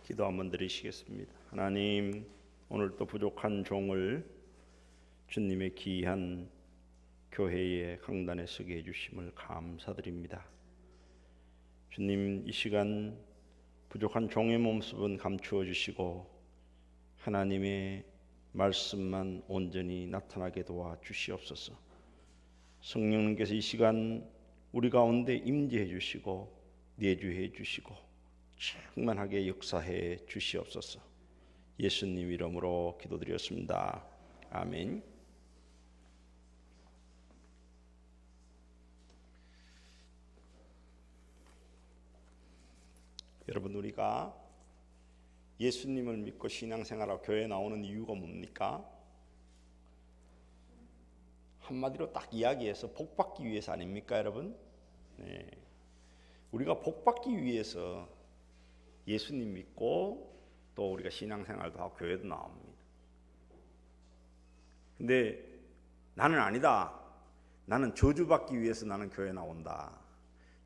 기도 한번 드리시겠습니다. 하나님, 오늘 또 부족한 종을 주님의 귀한 교회의 강단에 서게 해주심을 감사드립니다. 주님, 이 시간 부족한 종의 모습은 감추어 주시고 하나님의 말씀만 온전히 나타나게 도와 주시옵소서. 성령님께서 이 시간 우리 가운데 임재해 주시고 내주해 주시고 충만하게 역사해 주시옵소서. 예수님 이름으로 기도드렸습니다. 아멘. 여러분, 우리가 예수님을 믿고 신앙생활하고 교회에 나오는 이유가 뭡니까? 한마디로 딱 이야기해서 복받기 위해서 아닙니까, 여러분? 네. 우리가 복받기 위해서 예수님 믿고 또 우리가 신앙생활도 하고 교회도 나옵니다. 근데 나는 아니다. 나는 저주받기 위해서 나는 교회 나온다.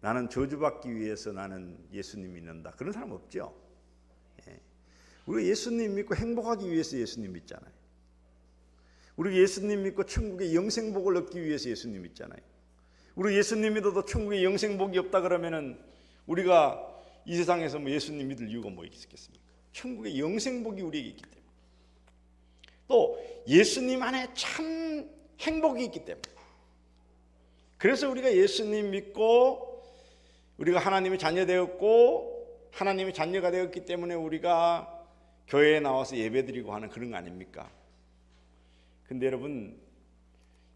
나는 저주받기 위해서 나는 예수님 믿는다. 그런 사람 없죠? 예. 우리가 예수님 믿고 행복하기 위해서 예수님 믿잖아요. 우리가 예수님 믿고 천국의 영생복을 얻기 위해서 예수님 믿잖아요. 우리 예수님 믿어도 천국의 영생복이 없다 그러면은 우리가 이 세상에서 뭐 예수님 믿을 이유가 뭐 있겠습니까? 천국의 영생복이 우리에게 있기 때문에, 또 예수님 안에 참 행복이 있기 때문에, 그래서 우리가 예수님 믿고 우리가 하나님의 자녀 되었고 하나님의 자녀가 되었기 때문에 우리가 교회에 나와서 예배드리고 하는 그런 거 아닙니까? 근데 여러분,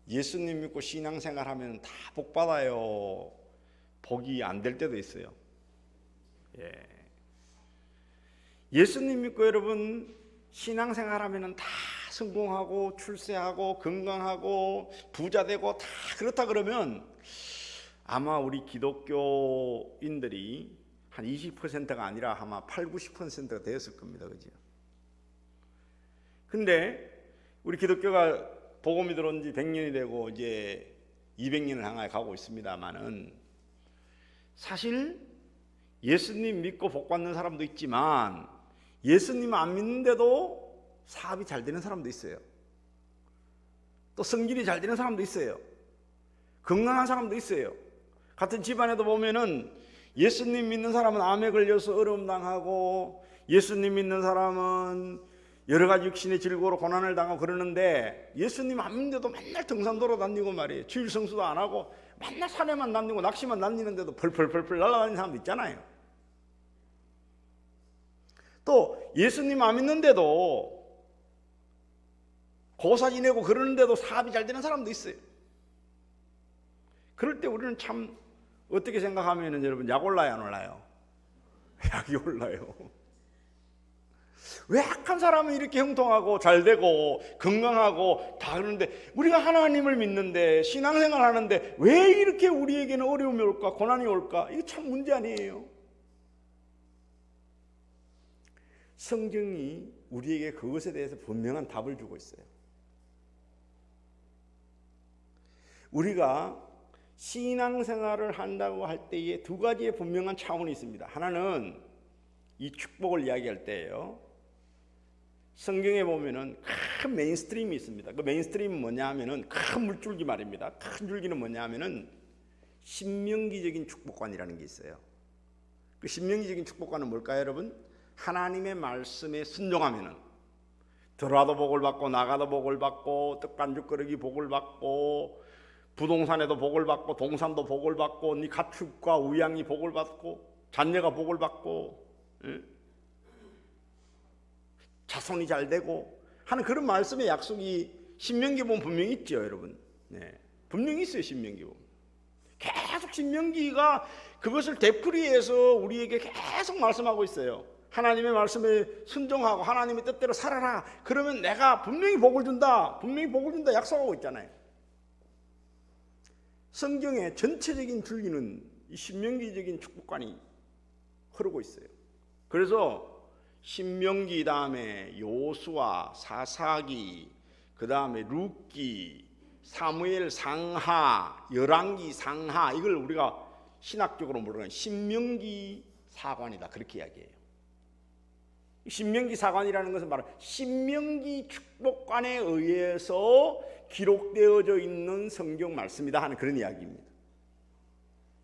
예수님 믿고 신앙생활하면 다 복 받아요. 복이 안 될 때도 있어요. 예. 예수님 믿고 여러분 신앙생활하면 다 성공하고 출세하고 건강하고 부자 되고 다 그렇다 그러면 아마 우리 기독교인들이 한 20%가 아니라 아마 80-90%가 되었을 겁니다. 그죠? 근데 우리 기독교가 복음이 들어온 지 100년이 되고 이제 200년을 향하여 가고 있습니다만은, 사실 예수님 믿고 복 받는 사람도 있지만 예수님 안 믿는데도 사업이 잘 되는 사람도 있어요. 또 성질이 잘 되는 사람도 있어요. 건강한 사람도 있어요. 같은 집안에도 보면은 예수님 믿는 사람은 암에 걸려서 어려움 당하고 예수님 믿는 사람은 여러 가지 육신의 질고로 고난을 당하고 그러는데, 예수님 안 믿는데도 맨날 등산도로 다니고 말이에요. 주일 성수도 안 하고 맨날 산에만 다니고 낚시만 다니는데도 펄펄펄펄 날아다니는 사람도 있잖아요. 또 예수님 안 믿는데도 고사 지내고 그러는데도 사업이 잘 되는 사람도 있어요. 그럴 때 우리는 참 어떻게 생각하면은 여러분, 약 올라요, 안 올라요? 약이 올라요. 왜 악한 사람은 이렇게 형통하고 잘 되고 건강하고 다 그러는데, 우리가 하나님을 믿는데 신앙생활 하는데 왜 이렇게 우리에게는 어려움이 올까, 고난이 올까? 이게 참 문제 아니에요? 성경이 우리에게 그것에 대해서 분명한 답을 주고 있어요. 우리가 신앙생활을 한다고 할 때에 두 가지의 분명한 차원이 있습니다. 하나는 이 축복을 이야기할 때예요. 성경에 보면은 큰 메인스트림이 있습니다. 그 메인스트림은 뭐냐 하면은 큰 물줄기 말입니다. 큰 줄기는 뭐냐 하면은 신명기적인 축복관이라는 게 있어요. 그 신명기적인 축복관은 뭘까요, 여러분? 하나님의 말씀에 순종하면은 들어와도 복을 받고 나가도 복을 받고 떡반죽거리기 복을 받고 부동산에도 복을 받고 동산도 복을 받고 네 가축과 우양이 복을 받고 자녀가 복을 받고 자손이 잘 되고 하는 그런 말씀의 약속이 신명기 보면 분명히 있죠, 여러분. 네, 분명히 있어요. 신명기 보면 계속 신명기가 그것을 되풀이해서 우리에게 계속 말씀하고 있어요. 하나님의 말씀에 순종하고 하나님의 뜻대로 살아라. 그러면 내가 분명히 복을 준다. 분명히 복을 준다 약속하고 있잖아요. 성경의 전체적인 줄기는 이 신명기적인 축복관이 흐르고 있어요. 그래서 신명기 다음에 요수아, 사사기, 그 다음에 룻기, 사무엘 상하, 열왕기 상하, 이걸 우리가 신학적으로 부르는 신명기 사관이다, 그렇게 이야기해요. 신명기 사관이라는 것은 바로 신명기 축복관에 의해서 기록되어져 있는 성경 말씀이다 하는 그런 이야기입니다.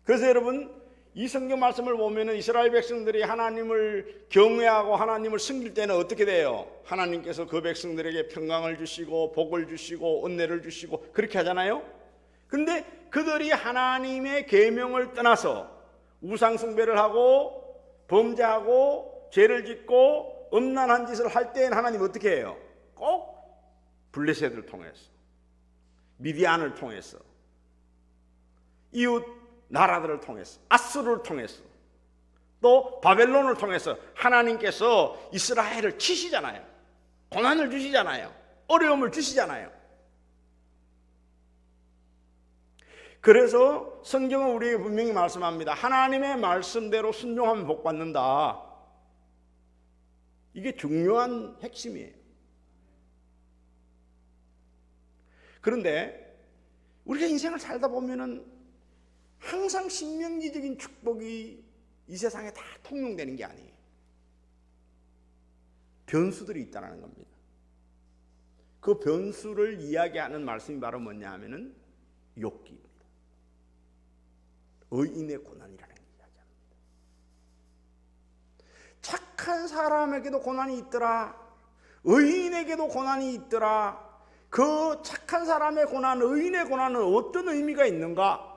그래서 여러분, 이 성경 말씀을 보면은 이스라엘 백성들이 하나님을 경외하고 하나님을 섬길 때는 어떻게 돼요? 하나님께서 그 백성들에게 평강을 주시고 복을 주시고 은혜를 주시고 그렇게 하잖아요. 근데 그들이 하나님의 계명을 떠나서 우상 숭배를 하고 범죄하고 죄를 짓고 음란한 짓을 할 때엔 하나님 어떻게 해요? 꼭 블레셋을 통해서, 미디안을 통해서, 이웃 나라들을 통해서, 아수르를 통해서, 또 바벨론을 통해서 하나님께서 이스라엘을 치시잖아요. 고난을 주시잖아요. 어려움을 주시잖아요. 그래서 성경은 우리에게 분명히 말씀합니다. 하나님의 말씀대로 순종하면 복 받는다. 이게 중요한 핵심이에요. 그런데 우리가 인생을 살다 보면은 항상 신명기적인 축복이 이 세상에 다 통용되는 게 아니에요. 변수들이 있다는 겁니다. 그 변수를 이야기하는 말씀이 바로 뭐냐 하면은 욥기입니다. 의인의 고난이라는 게 이야기합니다. 착한 사람에게도 고난이 있더라. 의인에게도 고난이 있더라. 그 착한 사람의 고난, 의인의 고난은 어떤 의미가 있는가?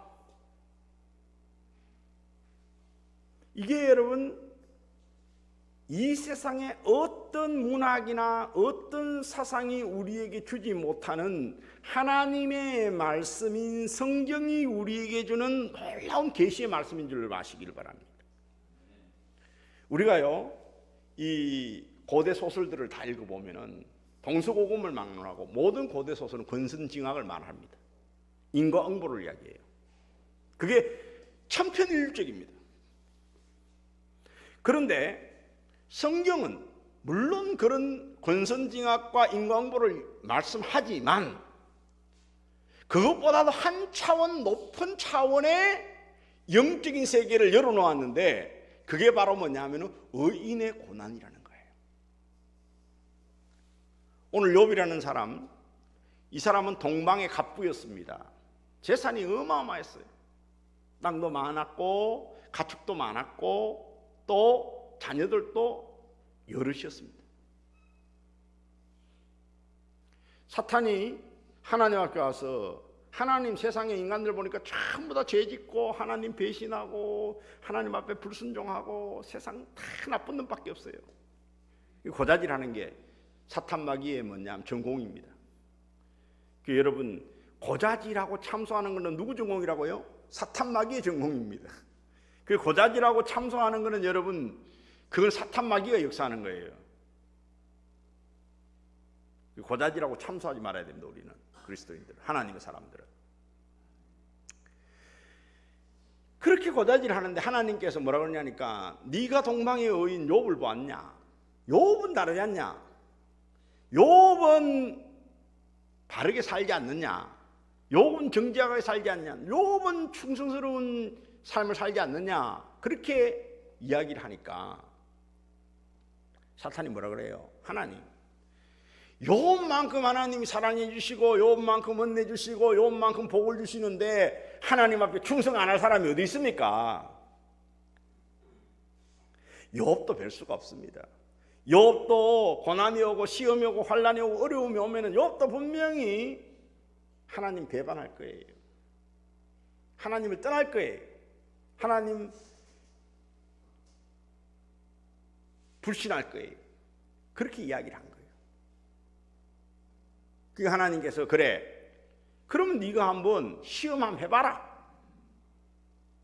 이게 여러분, 이 세상에 어떤 문학이나 어떤 사상이 우리에게 주지 못하는 하나님의 말씀인 성경이 우리에게 주는 놀라운 계시의 말씀인 줄 아시기를 바랍니다. 우리가요, 이 고대 소설들을 다 읽어보면은 동서고금을 막론하고 모든 고대 소설은 권선징악을 말합니다. 인과응보를 이야기해요. 그게 천편일률적입니다. 그런데 성경은 물론 그런 권선징악과 인과응보를 말씀하지만 그것보다도 한 차원 높은 차원의 영적인 세계를 열어놓았는데 그게 바로 뭐냐면 의인의 고난이라는 거예요. 오늘 욥이라는 사람, 이 사람은 동방의 갑부였습니다. 재산이 어마어마했어요. 땅도 많았고 가축도 많았고 또 자녀들도 여럿이었습니다. 사탄이 하나님 앞에 와서 하나님 세상의 인간들 보니까 전부 다 죄짓고 하나님 배신하고 하나님 앞에 불순종하고 세상 다 나쁜 놈밖에 없어요. 고자질하는 게 사탄 마귀의 뭐냐면 전공입니다. 여러분, 고자질하고 참소하는 것은 누구 전공이라고요? 사탄 마귀의 전공입니다. 그 고자질하고 참소하는 것은 여러분, 그건 사탄 마귀가 역사하는 거예요. 고자질하고 참소하지 말아야 됩니다. 우리는 그리스도인들, 하나님의 사람들은. 그렇게 고자질하는데 하나님께서 뭐라 그러냐니까 네가 동방의 의인 욥을 보았냐? 욥은 다르지 않냐? 욥은 바르게 살지 않느냐? 욥은 정직하게 살지 않냐? 욥은 충성스러운 삶을 살지 않느냐? 그렇게 이야기를 하니까 사탄이 뭐라 그래요? 하나님, 욥만큼 하나님이 사랑해 주시고 욥만큼 은혜 주시고 욥만큼 복을 주시는데 하나님 앞에 충성 안 할 사람이 어디 있습니까? 욥도 별 수가 없습니다. 욥도 고난이 오고 시험이 오고 환난이 오고 어려움이 오면은 욥도 분명히 하나님 배반할 거예요. 하나님을 떠날 거예요. 하나님 불신할 거예요. 그렇게 이야기를 한 거예요. 그 하나님께서 그래, 그러면 네가 한번 시험 한번 해봐라.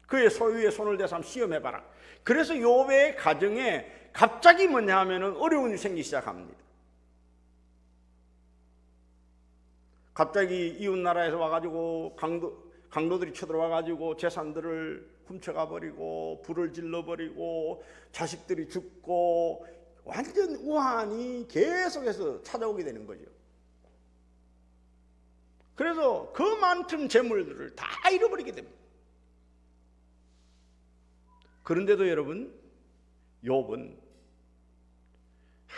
그의 소유에 손을 대서 한번 시험해봐라. 그래서 욥의 가정에 갑자기 뭐냐 하면은 어려운 일이 생기기 시작합니다. 갑자기 이웃 나라에서 와가지고 강도들이 쳐들어와가지고 재산들을 훔쳐가 버리고 불을 질러 버리고 자식들이 죽고 완전 우환이 계속해서 찾아오게 되는 거죠. 그래서 그 많은 재물들을 다 잃어버리게 됩니다. 그런데도 여러분, 욥은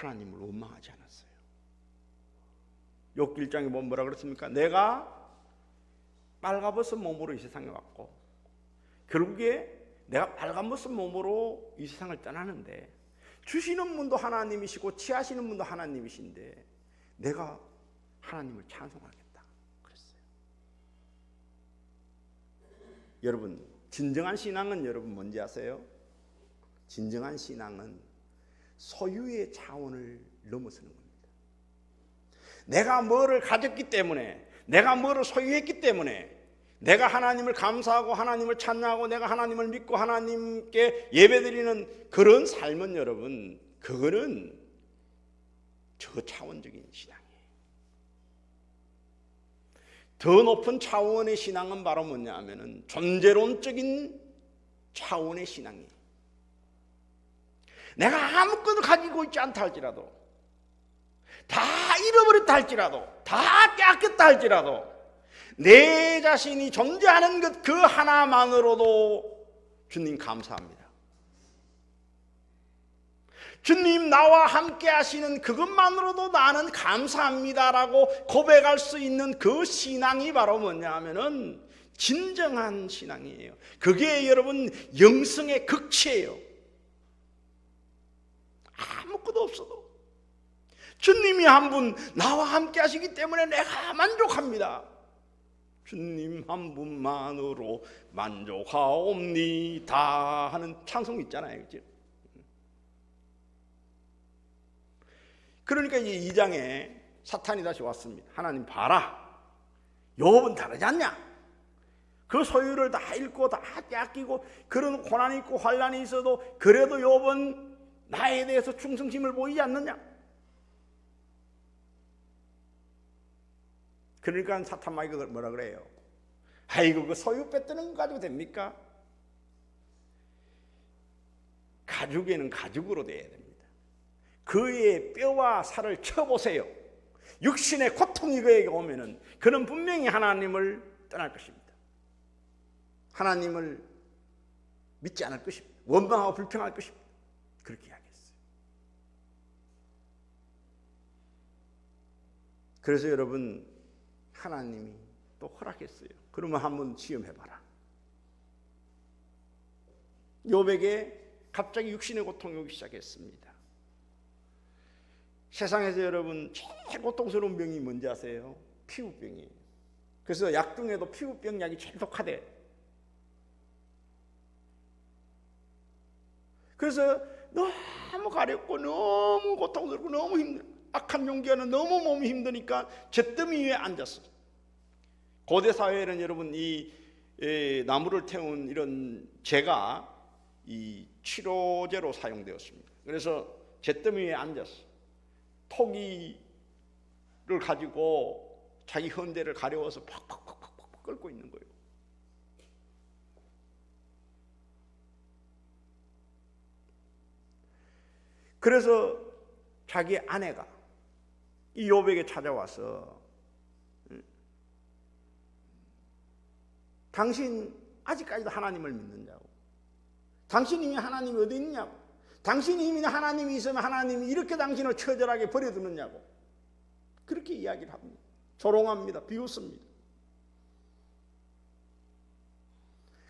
하나님을 원망하지 않았어요. 욥기 1장에 보면 뭐라 그랬습니까? 내가 빨가벗은 몸으로 이 세상에 왔고 결국에 내가 빨가벗은 몸으로 이 세상을 떠나는데 주시는 분도 하나님이시고 취하시는 분도 하나님이신데 내가 하나님을 찬송하겠다 그랬어요. 여러분, 진정한 신앙은 여러분 뭔지 아세요? 진정한 신앙은 소유의 차원을 넘어서는 겁니다. 내가 뭐를 가졌기 때문에, 내가 뭐를 소유했기 때문에 내가 하나님을 감사하고 하나님을 찬양하고 내가 하나님을 믿고 하나님께 예배드리는 그런 삶은 여러분, 그거는 저차원적인 신앙이에요. 더 높은 차원의 신앙은 바로 뭐냐 하면은 존재론적인 차원의 신앙이에요. 내가 아무것도 가지고 있지 않다 할지라도, 다 잃어버렸다 할지라도, 다 깨끗다 할지라도 내 자신이 존재하는 것 그 하나만으로도 주님 감사합니다. 주님 나와 함께 하시는 그것만으로도 나는 감사합니다라고 고백할 수 있는 그 신앙이 바로 뭐냐 하면은 진정한 신앙이에요. 그게 여러분 영성의 극치예요. 아무것도 없어도 주님이 한 분 나와 함께 하시기 때문에 내가 만족합니다. 주님 한 분만으로 만족하옵니다 하는 찬송 있잖아요. 그렇죠? 그러니까 이제 2장에 사탄이 다시 왔습니다. 하나님 봐라, 욥은 다르지 않냐? 그 소유를 다 잃고 다 뺏기고 그런 고난이 있고 환난이 있어도 그래도 욥은 나에 대해서 충성심을 보이지 않느냐? 그러니까 사탄마귀 뭐라 그래요? 아이고 그 소유 뺏드는 거 가지고 됩니까? 가죽에는 가죽으로 돼야 됩니다. 그의 뼈와 살을 쳐보세요. 육신의 고통이 그에게 오면은 그는 분명히 하나님을 떠날 것입니다. 하나님을 믿지 않을 것입니다. 원망하고 불평할 것입니다. 그렇게 이야기했어요. 그래서 여러분, 하나님이 또 허락했어요. 그러면 한번 시험해봐라. 욥에게 갑자기 육신의 고통이 오기 시작했습니다. 세상에서 여러분 제일 고통스러운 병이 뭔지 아세요? 피부병이에요. 그래서 약 중에도 피부병 약이 제일 독하대. 그래서 너무 가렵고 너무 고통스럽고 너무 힘들어. 악한 용기와는 너무 몸이 힘드니까 잿더미 위에 앉았어. 고대 사회에는 여러분 이 나무를 태운 이런 재가 이 치료제로 사용되었습니다. 그래서 잿더미 위에 앉았어. 토기를 가지고 자기 헌대를 가려워서 팍팍팍팍 끓고 있는 거예요. 그래서 자기 아내가 이 욥에게 찾아와서 당신 아직까지도 하나님을 믿느냐고, 당신 이미 하나님이 어디 있느냐고, 당신이 이미 하나님이 있으면 하나님이 이렇게 당신을 처절하게 버려두느냐고 그렇게 이야기를 합니다. 조롱합니다. 비웃습니다.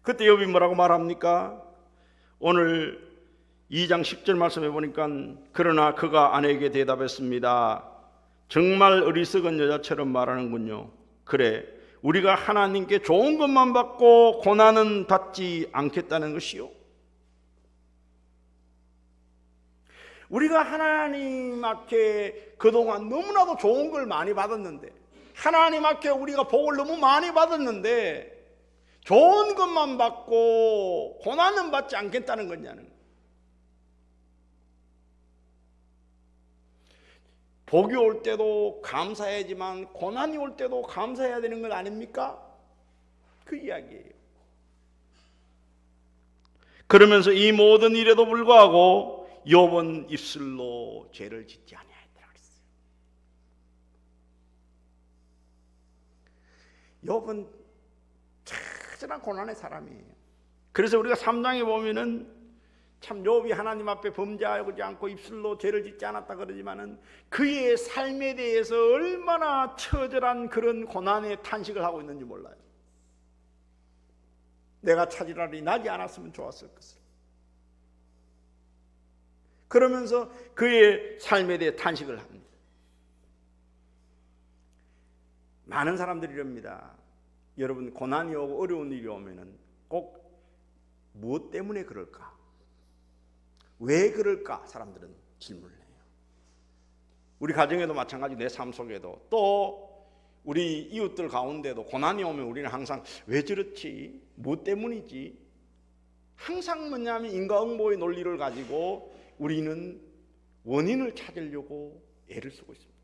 그때 욥이 뭐라고 말합니까? 오늘 2장 10절 말씀해 보니까 그러나 그가 아내에게 대답했습니다. 정말 어리석은 여자처럼 말하는군요. 그래, 우리가 하나님께 좋은 것만 받고 고난은 받지 않겠다는 것이요. 우리가 하나님 앞에 그동안 너무나도 좋은 걸 많이 받았는데, 하나님 앞에 우리가 복을 너무 많이 받았는데 좋은 것만 받고 고난은 받지 않겠다는 거냐는 거예요. 복이 올 때도 감사해야지만 고난이 올 때도 감사해야 되는 건 아닙니까? 그 이야기예요. 그러면서 이 모든 일에도 불구하고 욥은 입술로 죄를 짓지 아니하였더라 그랬어요. 욥은 처절한 고난의 사람이에요. 그래서 우리가 3장에 보면은 참 욥이 하나님 앞에 범죄하지 않고 입술로 죄를 짓지 않았다 그러지만은 그의 삶에 대해서 얼마나 처절한 그런 고난의 탄식을 하고 있는지 몰라요. 내가 찾으라니 나지 않았으면 좋았을 것을. 그러면서 그의 삶에 대해 탄식을 합니다. 많은 사람들이 이럽니다. 여러분, 고난이 오고 어려운 일이 오면은 꼭 무엇 때문에 그럴까? 왜 그럴까? 사람들은 질문을 해요. 우리 가정에도 마찬가지, 내 삶 속에도, 또 우리 이웃들 가운데도 고난이 오면 우리는 항상 왜 저렇지? 뭐 때문이지? 항상 뭐냐면 인과응보의 논리를 가지고 우리는 원인을 찾으려고 애를 쓰고 있습니다.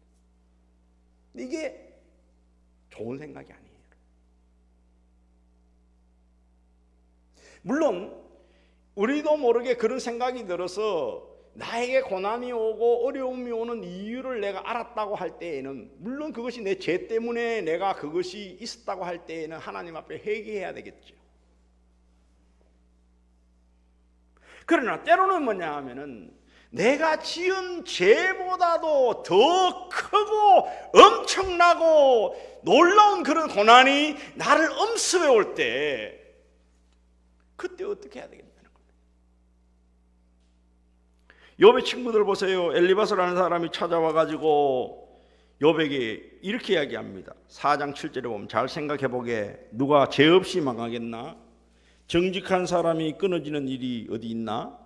이게 좋은 생각이 아니에요. 물론 우리도 모르게 그런 생각이 들어서 나에게 고난이 오고 어려움이 오는 이유를 내가 알았다고 할 때에는, 물론 그것이 내 죄 때문에 내가 그것이 있었다고 할 때에는 하나님 앞에 회개해야 되겠죠. 그러나 때로는 뭐냐 하면은 내가 지은 죄보다도 더 크고 엄청나고 놀라운 그런 고난이 나를 엄습해 올 때, 그때 어떻게 해야 되겠냐는 겁니다. 욥의 친구들 보세요. 엘리바스라는 사람이 찾아와 가지고 욥에게 이렇게 이야기합니다. 4장 7절에 보면, 잘 생각해 보게, 누가 죄 없이 망하겠나? 정직한 사람이 끊어지는 일이 어디 있나?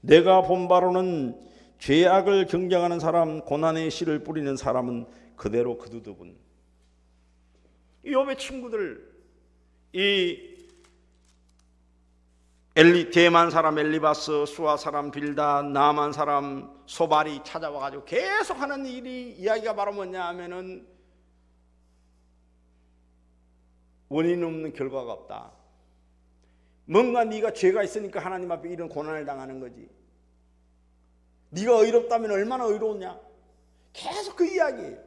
내가 본 바로는 죄악을 경쟁하는 사람, 고난의 씨를 뿌리는 사람은 그대로 그두드분. 이 욥의 친구들, 이 대만 사람 엘리바스, 수아 사람 빌닷, 나만 사람 소발이 찾아와가지고 계속 하는 이야기가 바로 뭐냐 하면은, 원인 없는 결과가 없다. 뭔가 네가 죄가 있으니까 하나님 앞에 이런 고난을 당하는 거지. 네가 의롭다면 얼마나 의로우냐. 계속 그 이야기예요.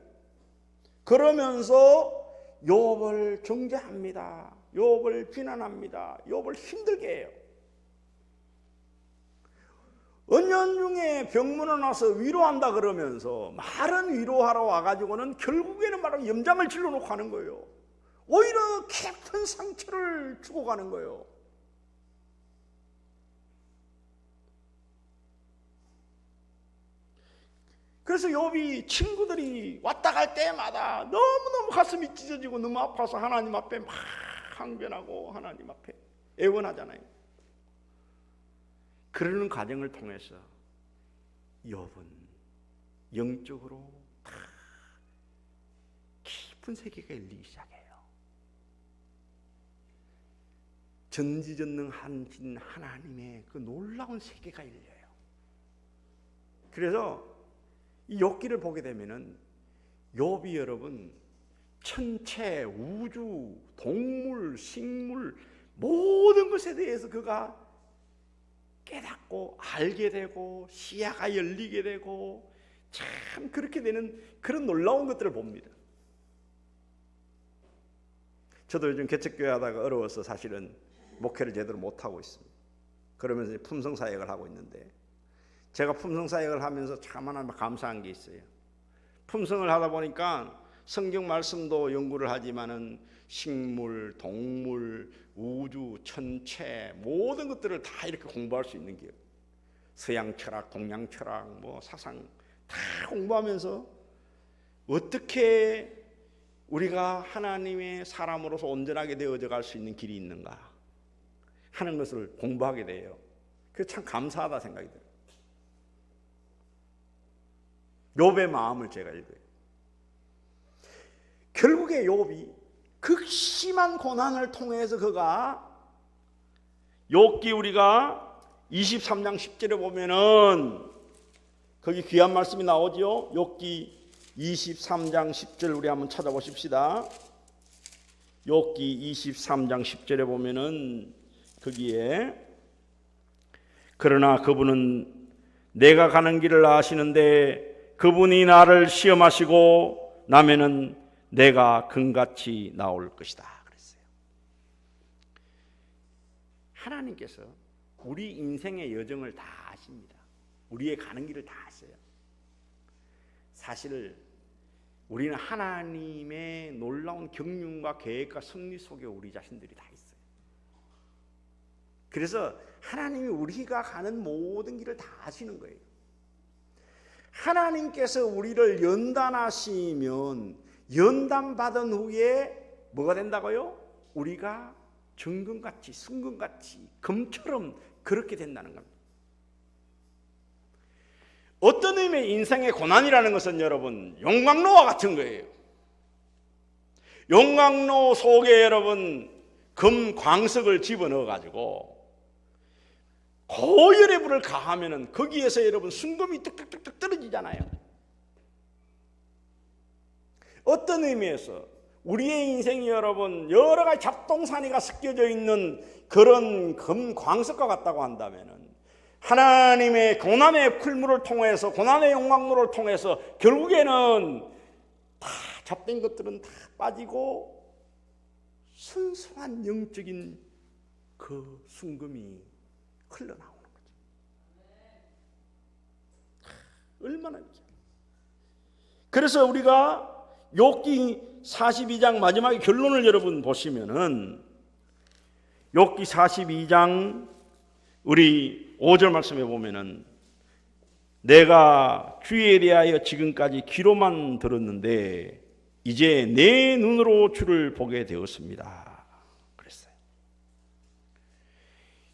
그러면서 욥을 정죄합니다. 욥을 비난합니다. 욥을 힘들게 해요. 은연중에 병문안 와서 위로한다 그러면서 말은 위로하러 와가지고는 결국에는 말하면 염장을 질러놓고 하는 거예요. 오히려 깊은 상처를 주고 가는 거예요. 그래서 욥이 친구들이 왔다 갈 때마다 너무너무 가슴이 찢어지고 너무 아파서 하나님 앞에 막 항변하고 하나님 앞에 애원하잖아요. 그러는 과정을 통해서 욥은 영적으로 다 깊은 세계가 열리기 시작해요. 전지전능하신 하나님의 그 놀라운 세계가 열려요. 그래서 이 욥기를 보게 되면은 욥이 여러분 천체, 우주, 동물, 식물 모든 것에 대해서 그가 깨닫고 알게 되고 시야가 열리게 되고 참 그렇게 되는 그런 놀라운 것들을 봅니다. 저도 요즘 개척교회 하다가 어려워서 사실은 목회를 제대로 못하고 있습니다. 그러면서 품성사역을 하고 있는데, 제가 품성사역을 하면서 참 하나 감사한 게 있어요. 품성을 하다 보니까 성경 말씀도 연구를 하지만은 식물, 동물, 우주, 천체 모든 것들을 다 이렇게 공부할 수 있는 게, 서양 철학, 동양 철학, 뭐 사상 다 공부하면서 어떻게 우리가 하나님의 사람으로서 온전하게 되어져 갈 수 있는 길이 있는가 하는 것을 공부하게 돼요. 그게 참 감사하다 생각이 들어요. 욥의 마음을 제가 읽어요. 결국에 욥이 극심한 고난을 통해서 그가, 욥기 우리가 23장 10절에 보면은 거기 귀한 말씀이 나오죠. 욥기 23장 10절 우리 한번 찾아보십시다. 욥기 23장 10절에 보면은 거기에, 그러나 그분은 내가 가는 길을 아시는데 그분이 나를 시험하시고 나면은 내가 금같이 나올 것이다 그랬어요. 하나님께서 우리 인생의 여정을 다 아십니다. 우리의 가는 길을 다 아세요. 사실 우리는 하나님의 놀라운 경륜과 계획과 섭리 속에 우리 자신들이 다 있어요. 그래서 하나님이 우리가 가는 모든 길을 다 아시는 거예요. 하나님께서 우리를 연단하시면 연단받은 후에 뭐가 된다고요? 우리가 정금같이 순금같이 금처럼 그렇게 된다는 겁니다. 어떤 의미의 인생의 고난이라는 것은 여러분 용광로와 같은 거예요. 용광로 속에 여러분 금 광석을 집어넣어 가지고 고열의 불을 가하면은 거기에서 여러분 순금이 뚝뚝뚝뚝 떨어지잖아요. 어떤 의미에서 우리의 인생이 여러분 여러 가지 잡동사니가 섞여져 있는 그런 금 광석과 같다고 한다면은 하나님의 고난의 풀물을 통해서 고난의 용광로를 통해서 결국에는 다 잡된 것들은 다 빠지고 순수한 영적인 그 순금이 흘러나오는 거죠. 얼마나 좋죠. 그래서 우리가 욥기 42장 마지막에 결론을 여러분 보시면은 욥기 42장 우리 5절 말씀에 보면은 내가 주에 대하여 지금까지 귀로만 들었는데 이제 내 눈으로 주를 보게 되었습니다. 그랬어요.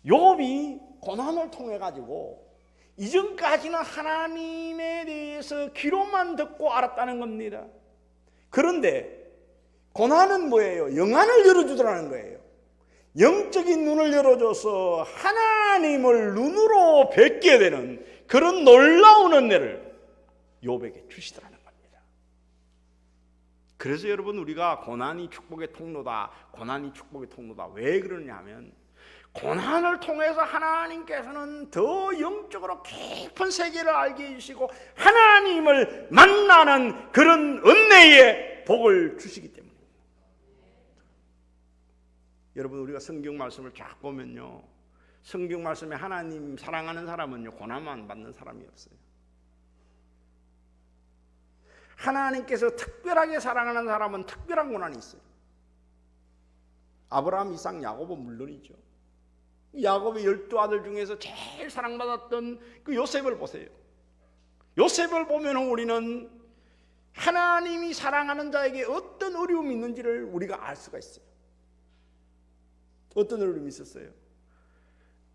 욥이 고난을 통해 가지고 이전까지는 하나님에 대해서 귀로만 듣고 알았다는 겁니다. 그런데 고난은 뭐예요? 영안을 열어주더라는 거예요. 영적인 눈을 열어줘서 하나님을 눈으로 뵙게 되는 그런 놀라운 은혜를 욥에게 주시더라는 겁니다. 그래서 여러분 우리가 고난이 축복의 통로다, 고난이 축복의 통로다. 왜 그러냐 하면 고난을 통해서 하나님께서는 더 영적으로 깊은 세계를 알게 해주시고 하나님을 만나는 그런 은혜의 복을 주시기 때문입니다. 여러분 우리가 성경 말씀을 쫙 보면요, 성경 말씀에 하나님 사랑하는 사람은요 고난만 받는 사람이 없어요. 하나님께서 특별하게 사랑하는 사람은 특별한 고난이 있어요. 아브라함, 이삭, 야곱은 물론이죠. 야곱의 12아들 중에서 제일 사랑받았던 그 요셉을 보세요. 요셉을 보면 우리는 하나님이 사랑하는 자에게 어떤 어려움이 있는지를 우리가 알 수가 있어요. 어떤 어려움이 있었어요?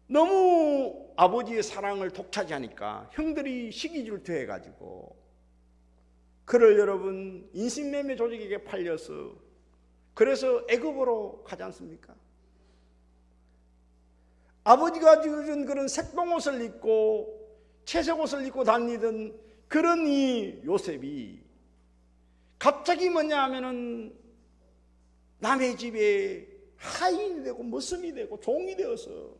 너무 아버지의 사랑을 독차지하니까 형들이 시기질투해 가지고 그를 여러분 인신매매 조직에게 팔려서 그래서 애굽으로 가지 않습니까? 아버지가 주신 그런 색동옷을 입고 채색옷을 입고 다니던 그런 이 요셉이 갑자기 뭐냐 하면은 남의 집에 하인이 되고 머슴이 되고 종이 되어서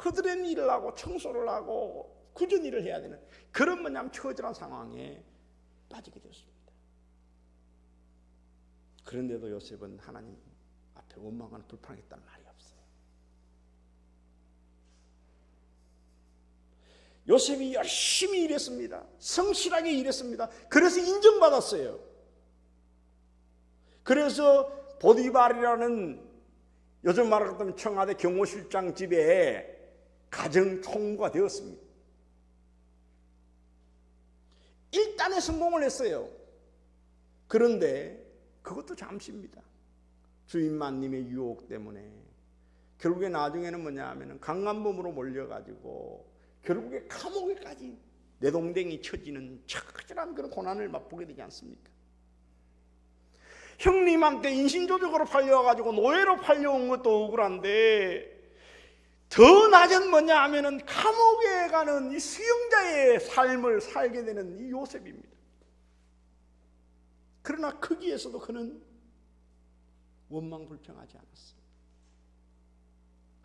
허드렛 일을 하고 청소를 하고 굳은 일을 해야 되는 그런 뭐냐면 처절한 상황에 빠지게 되었습니다. 그런데도 요셉은 하나님 앞에 원망하는 불평했다는 말이 없어요. 요셉이 열심히 일했습니다. 성실하게 일했습니다. 그래서 인정받았어요. 그래서 보디발이라는 요즘 말하자면 청와대 경호실장 집에 가정총무가 되었습니다. 일단에 성공을 했어요. 그런데 그것도 잠시입니다. 주인마님의 유혹 때문에 결국에 나중에는 뭐냐 하면 강간범으로 몰려가지고 결국에 감옥에까지 내동댕이 쳐지는 처절한 그런 고난을 맛보게 되지 않습니까? 형님한테 인신조적으로 팔려가지고 노예로 팔려온 것도 억울한데 더 낮은 뭐냐 하면은 감옥에 가는 이 수용자의 삶을 살게 되는 이 요셉입니다. 그러나 거기에서도 그는 원망불평하지 않았어요.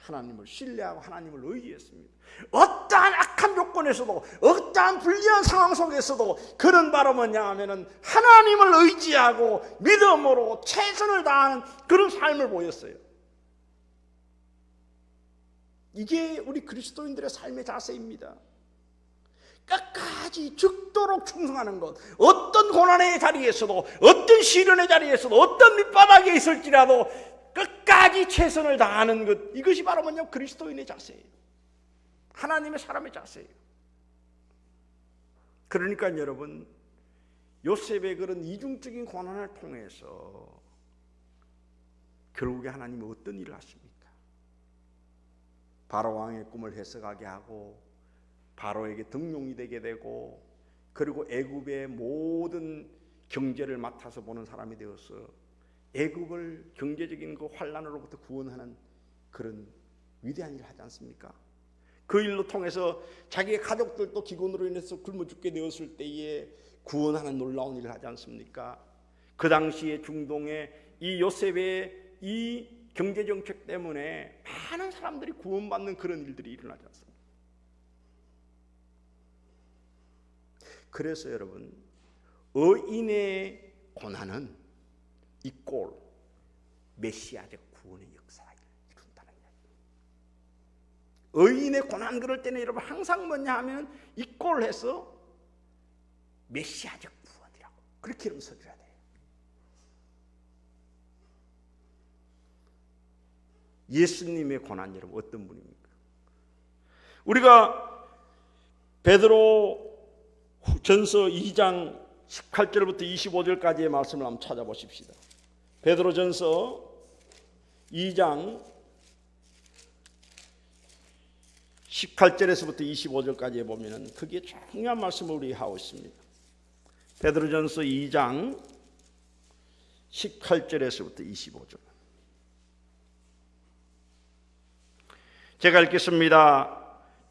하나님을 신뢰하고 하나님을 의지했습니다. 어떠한 악한 조건에서도 어떠한 불리한 상황 속에서도 그는 바로 뭐냐 하면은 하나님을 의지하고 믿음으로 최선을 다하는 그런 삶을 보였어요. 이게 우리 그리스도인들의 삶의 자세입니다. 끝까지 죽도록 충성하는 것. 어떤 고난의 자리에서도, 어떤 시련의 자리에서도, 어떤 밑바닥에 있을지라도 끝까지 최선을 다하는 것. 이것이 바로 뭐냐면 그리스도인의 자세예요. 하나님의 사람의 자세예요. 그러니까 여러분, 요셉의 그런 이중적인 고난을 통해서 결국에 하나님은 어떤 일을 하십니까? 바로 왕의 꿈을 해석하게 하고 바로에게 등용이 되게 되고, 그리고 애굽의 모든 경제를 맡아서 보는 사람이 되어서 애굽을 경제적인 그 환난으로부터 구원하는 그런 위대한 일을 하지 않습니까? 그 일로 통해서 자기의 가족들도 기근으로 인해서 굶어 죽게 되었을 때에 구원하는 놀라운 일을 하지 않습니까? 그 당시에 중동에 이 요셉의 이 경제정책 때문에 많은 사람들이 구원받는 그런 일들이 일어나지 않습니까? 그래서 여러분, 의인의 고난은 이꼴 메시아적 구원의 역사를 이룬다는 거예요. 의인의 고난 그럴 때는 여러분 항상 뭐냐 하면 이꼴 해서 메시아적 구원이라고 그렇게 이름 써줘야 돼요. 예수님의 고난 여러분 어떤 분입니까? 우리가 베드로 전서 2장 18절부터 25절까지의 말씀을 한번 찾아보십시다. 베드로 전서 2장 18절에서부터 25절까지에 보면은 그게 중요한 말씀을 우리 하고 있습니다. 베드로 전서 2장 18절에서부터 25절. 제가 읽겠습니다.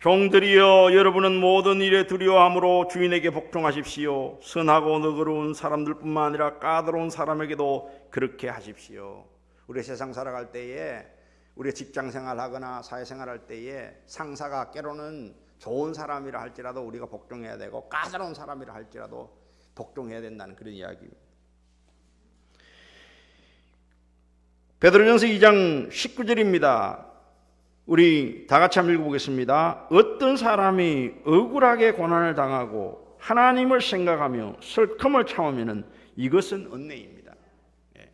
종들이여, 여러분은 모든 일에 두려워함으로 주인에게 복종하십시오. 선하고 너그러운 사람들뿐만 아니라 까다로운 사람에게도 그렇게 하십시오. 우리 세상 살아갈 때에, 우리 직장생활 하거나 사회생활 할 때에 상사가 때로는 좋은 사람이라 할지라도 우리가 복종해야 되고, 까다로운 사람이라 할지라도 복종해야 된다는 그런 이야기입니다. 베드로전서 2장 19절입니다. 우리 다 같이 한번 읽어보겠습니다. 어떤 사람이 억울하게 고난을 당하고 하나님을 생각하며 슬픔을 참으면 이것은 은혜입니다. 예.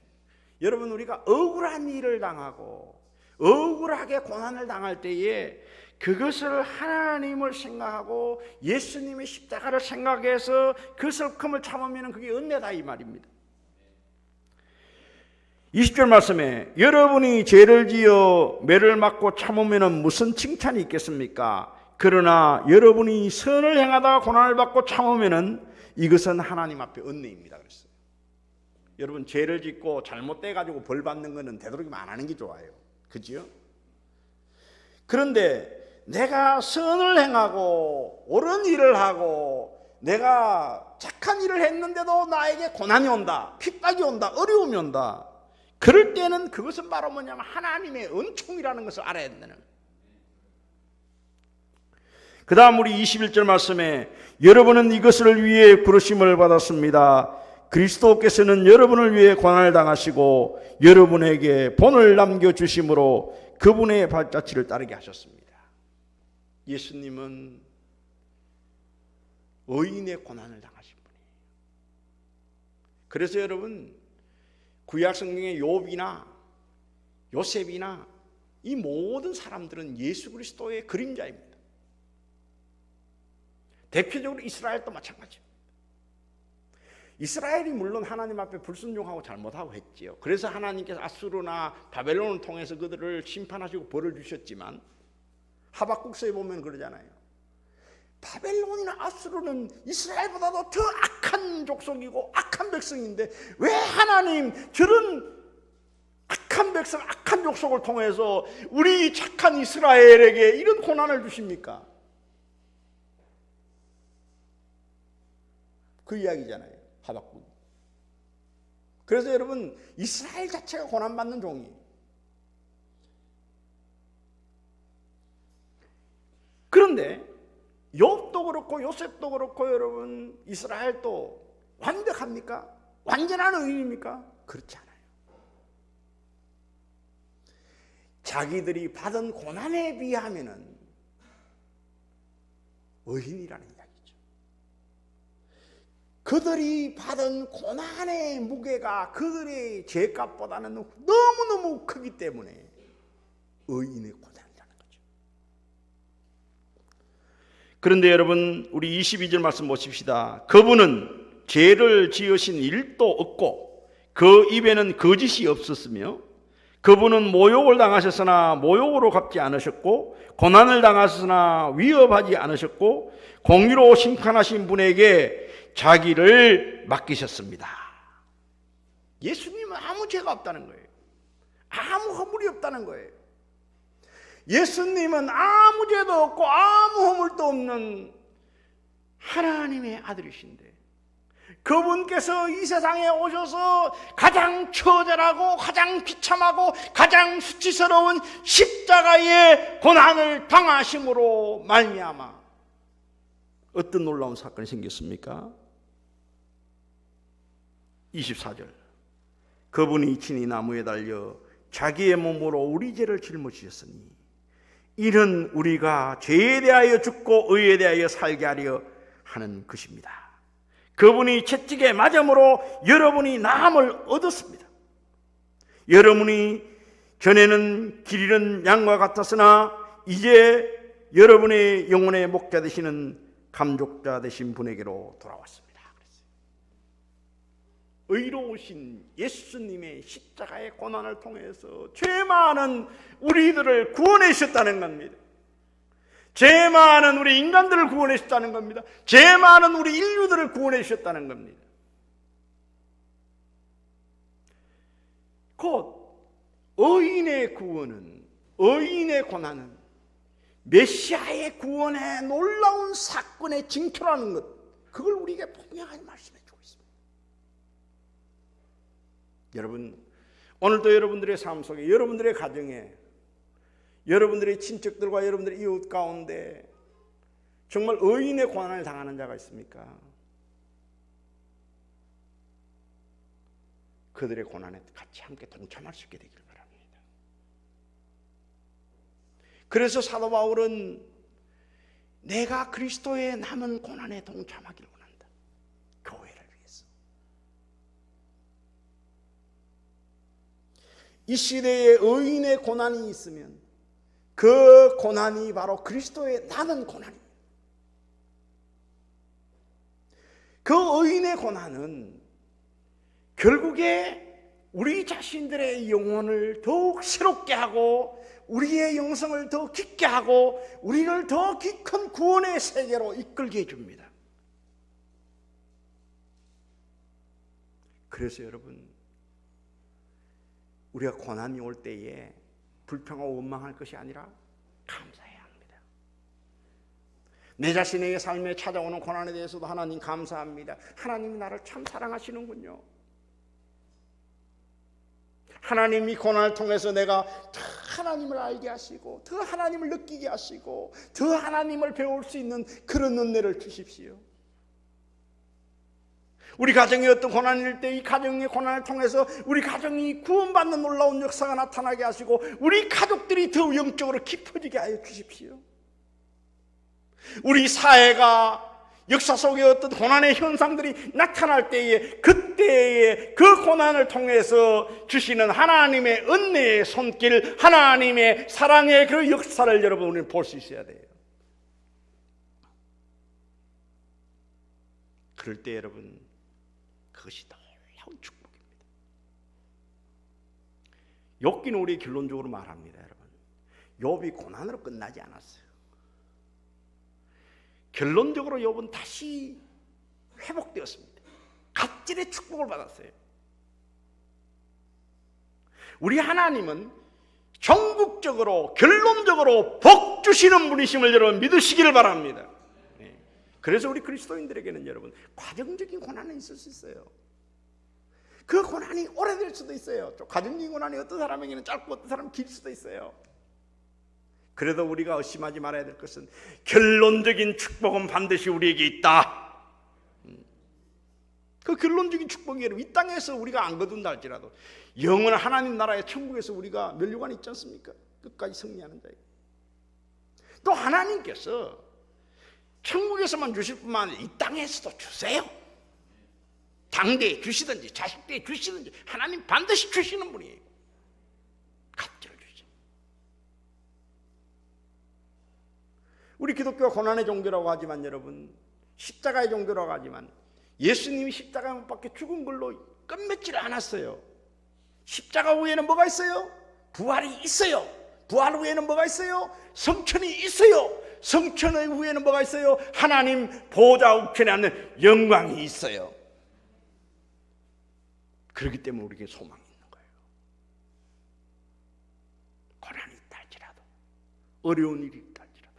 여러분, 우리가 억울한 일을 당하고 억울하게 고난을 당할 때에 그것을 하나님을 생각하고 예수님의 십자가를 생각해서 그 슬픔을 참으면 그게 은혜다 이 말입니다. 20절 말씀에 여러분이 죄를 지어 매를 맞고 참으면 무슨 칭찬이 있겠습니까? 그러나 여러분이 선을 행하다가 고난을 받고 참으면 이것은 하나님 앞에 은혜입니다 그랬어요. 여러분, 죄를 짓고 잘못돼가지고 벌 받는 것은 되도록이면 안 하는 게 좋아요. 그죠? 그런데 내가 선을 행하고 옳은 일을 하고 내가 착한 일을 했는데도 나에게 고난이 온다, 핍박이 온다, 어려움이 온다. 그럴 때는 그것은 바로 뭐냐면 하나님의 은총이라는 것을 알아야 된다는 거예요. 그 다음 우리 21절 말씀에 여러분은 이것을 위해 부르심을 받았습니다. 그리스도께서는 여러분을 위해 고난을 당하시고 여러분에게 본을 남겨주심으로 그분의 발자취를 따르게 하셨습니다. 예수님은 의인의 고난을 당하신 분이에요. 그래서 여러분, 구약 성경의 욥이나 요셉이나 이 모든 사람들은 예수 그리스도의 그림자입니다. 대표적으로 이스라엘도 마찬가지입니다. 이스라엘이 물론 하나님 앞에 불순종하고 잘못하고 했지요. 그래서 하나님께서 아수르나 바벨론을 통해서 그들을 심판하시고 벌을 주셨지만 하박국서에 보면 그러잖아요. 바벨론이나 아수르는 이스라엘보다도 더 악한 족속이고 악한 백성인데 왜 하나님 저런 악한 백성, 악한 족속을 통해서 우리 착한 이스라엘에게 이런 고난을 주십니까? 그 이야기잖아요, 하박국. 그래서 여러분, 이스라엘 자체가 고난받는 종이에요. 그런데 욥도 그렇고 요셉도 그렇고 여러분, 이스라엘도 완벽합니까? 완전한 의인입니까? 그렇지 않아요. 자기들이 받은 고난에 비하면은 의인이라는 이야기죠. 그들이 받은 고난의 무게가 그들의 죄값보다는 너무너무 크기 때문에 의인의 고난이라는 거죠. 그런데 여러분, 우리 22절 말씀 보십시다. 그분은 죄를 지으신 일도 없고 그 입에는 거짓이 없었으며 그분은 모욕을 당하셨으나 모욕으로 갚지 않으셨고 고난을 당하셨으나 위협하지 않으셨고 공의로 심판하신 분에게 자기를 맡기셨습니다. 예수님은 아무 죄가 없다는 거예요. 아무 허물이 없다는 거예요. 예수님은 아무 죄도 없고 아무 허물도 없는 하나님의 아들이신데 그분께서 이 세상에 오셔서 가장 처절하고 가장 비참하고 가장 수치스러운 십자가의 고난을 당하심으로 말미암아 어떤 놀라운 사건이 생겼습니까? 24절, 그분이 친히 나무에 달려 자기의 몸으로 우리 죄를 짊어지셨으니 이는 우리가 죄에 대하여 죽고 의에 대하여 살게 하려 하는 것입니다. 그분이 채찍에 맞음으로 여러분이 나음을 얻었습니다. 여러분이 전에는 길 잃은 양과 같았으나 이제 여러분의 영혼의 목자 되시는 감족자 되신 분에게로 돌아왔습니다. 의로우신 예수님의 십자가의 고난을 통해서 죄 많은 우리들을 구원해 주셨다는 겁니다. 죄 많은 우리 인간들을 구원해 주셨다는 겁니다. 죄 많은 우리 인류들을 구원해 주셨다는 겁니다. 곧 의인의 구원은, 의인의 고난은 메시아의 구원의 놀라운 사건의 징표라는 것, 그걸 우리에게 분명하게 말씀해 주고 있습니다. 여러분, 오늘도 여러분들의 삶 속에, 여러분들의 가정에, 여러분들의 친척들과 여러분들의 이웃 가운데 정말 의인의 고난을 당하는 자가 있습니까? 그들의 고난에 같이 함께 동참할 수 있게 되길 바랍니다. 그래서 사도 바울은 내가 그리스도의 남은 고난에 동참하길 원한다. 교회를 위해서. 이 시대에 의인의 고난이 있으면 그 고난이 바로 그리스도의 남은 고난입니다. 그 의인의 고난은 결국에 우리 자신들의 영혼을 더욱 새롭게 하고 우리의 영성을 더 깊게 하고 우리를 더 깊은 구원의 세계로 이끌게 해줍니다. 그래서 여러분, 우리가 고난이 올 때에 불평하고 원망할 것이 아니라 감사해야 합니다. 내 자신의 삶에 찾아오는 고난에 대해서도 하나님 감사합니다. 하나님이 나를 참 사랑하시는군요. 하나님이 고난을 통해서 내가 더 하나님을 알게 하시고 더 하나님을 느끼게 하시고 더 하나님을 배울 수 있는 그런 은혜를 주십시오. 우리 가정에 어떤 고난일 때 이 가정의 고난을 통해서 우리 가정이 구원받는 놀라운 역사가 나타나게 하시고 우리 가족들이 더 영적으로 깊어지게 하여 주십시오. 우리 사회가 역사 속에 어떤 고난의 현상들이 나타날 때에 그때에 그 고난을 통해서 주시는 하나님의 은혜의 손길, 하나님의 사랑의 그 역사를 여러분 우리는 볼 수 있어야 돼요. 그럴 때 여러분 그것이 놀라운 축복입니다. 욥기는 우리 결론적으로 말합니다. 여러분, 욥이 고난으로 끝나지 않았어요. 결론적으로 욥은 다시 회복되었습니다. 갑질의 축복을 받았어요. 우리 하나님은 전국적으로 결론적으로 복 주시는 분이심을 여러분 믿으시기를 바랍니다. 그래서 우리 그리스도인들에게는 여러분 과정적인 고난은 있을 수 있어요. 그 고난이 오래될 수도 있어요. 과정적인 고난이 어떤 사람에게는 짧고 어떤 사람은 길 수도 있어요. 그래도 우리가 의심하지 말아야 될 것은 결론적인 축복은 반드시 우리에게 있다. 그 결론적인 축복이 여러분 이 땅에서 우리가 안 거둔다 할지라도 영원한 하나님 나라의 천국에서 우리가 면류관이 있지 않습니까? 끝까지 승리하는 자예요. 또 하나님께서 천국에서만 주실 뿐만 아니라 이 땅에서도 주세요. 당대에 주시든지 자식대에 주시든지 하나님 반드시 주시는 분이에요. 값지를 주죠. 우리 기독교가 고난의 종교라고 하지만 여러분, 십자가의 종교라고 하지만 예수님이 십자가에 못 박혀 죽은 걸로 끝맺지를 않았어요. 십자가 후에는 뭐가 있어요? 부활이 있어요. 부활 후에는 뭐가 있어요? 성천이 있어요. 성천의 후에는 뭐가 있어요? 하나님 보좌 우편에 앉는 영광이 있어요. 그렇기 때문에 우리에게 소망이 있는 거예요. 고난이 있다 할지라도, 어려운 일이 있다 할지라도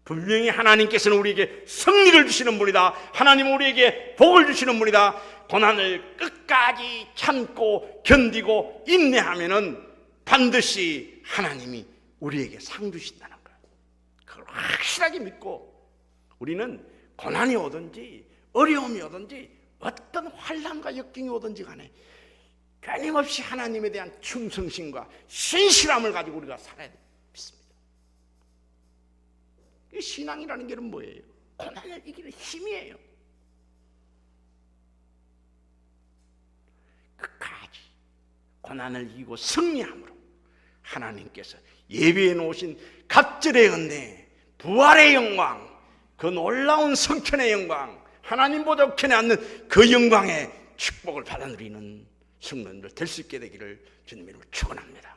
분명히 하나님께서는 우리에게 승리를 주시는 분이다. 하나님은 우리에게 복을 주시는 분이다. 고난을 끝까지 참고 견디고 인내하면은 반드시 하나님이 우리에게 상 주신다는 거예요. 그걸 확실하게 믿고 우리는 고난이 오든지 어려움이 오든지 어떤 환난과 역경이 오든지 간에 끊임없이 하나님에 대한 충성심과 신실함을 가지고 우리가 살아야 믿습니다. 이 신앙이라는 게 뭐예요? 고난을 이기는 힘이에요. 끝까지 고난을 이기고 승리함으로 하나님께서 예비해 놓으신 갑절의 은혜, 부활의 영광, 그 놀라운 성천의 영광, 하나님 보좌 우편에 앉는 그 영광의 축복을 받아 누리는 성도님들 될 수 있게 되기를 주님의 이름으로 축원합니다.